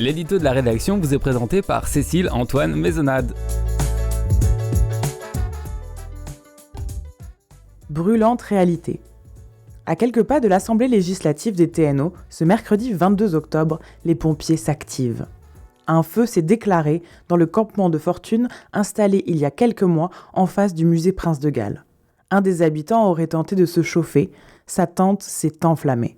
L'édito de la rédaction vous est présenté par Cécile Antoine Maisonnade. Brûlante réalité. À quelques pas de l'Assemblée législative des TNO, ce mercredi 22 octobre, les pompiers s'activent. Un feu s'est déclaré dans le campement de fortune installé il y a quelques mois en face du musée Prince de Galles. Un des habitants aurait tenté de se chauffer, sa tente s'est enflammée.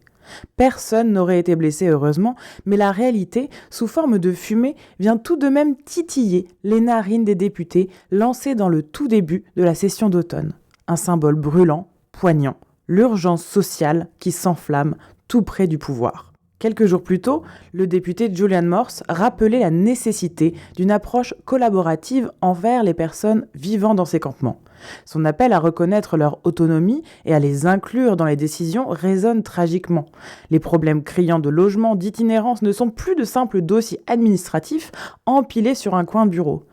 Personne n'aurait été blessé heureusement, mais la réalité, sous forme de fumée, vient tout de même titiller les narines des députés lancés dans le tout début de la session d'automne. Un symbole brûlant, poignant, l'urgence sociale qui s'enflamme tout près du pouvoir. Quelques jours plus tôt, le député Julian Morse rappelait la nécessité d'une approche collaborative envers les personnes vivant dans ces campements. Son appel à reconnaître leur autonomie et à les inclure dans les décisions résonne tragiquement. Les problèmes criants de logement, d'itinérance ne sont plus de simples dossiers administratifs empilés sur un coin de bureau.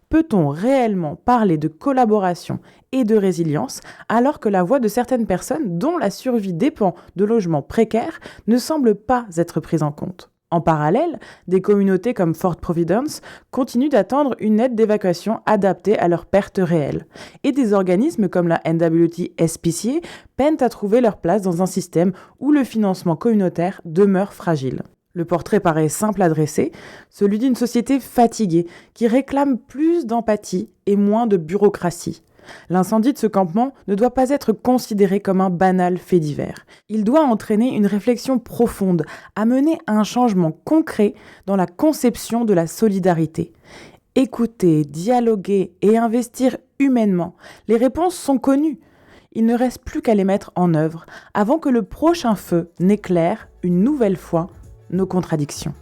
Peut-on réellement parler de collaboration et de résilience alors que la voix de certaines personnes dont la survie dépend de logements précaires ne semble pas être prise en compte ? En parallèle, des communautés comme Fort Providence continuent d'attendre une aide d'évacuation adaptée à leurs pertes réelles. Et des organismes comme la NWT-SPCA peinent à trouver leur place dans un système où le financement communautaire demeure fragile. Le portrait paraît simple à dresser, celui d'une société fatiguée qui réclame plus d'empathie et moins de bureaucratie. L'incendie de ce campement ne doit pas être considéré comme un banal fait divers. Il doit entraîner une réflexion profonde, amener à un changement concret dans la conception de la solidarité. Écouter, dialoguer et investir humainement, les réponses sont connues. Il ne reste plus qu'à les mettre en œuvre avant que le prochain feu n'éclaire une nouvelle fois nos contradictions.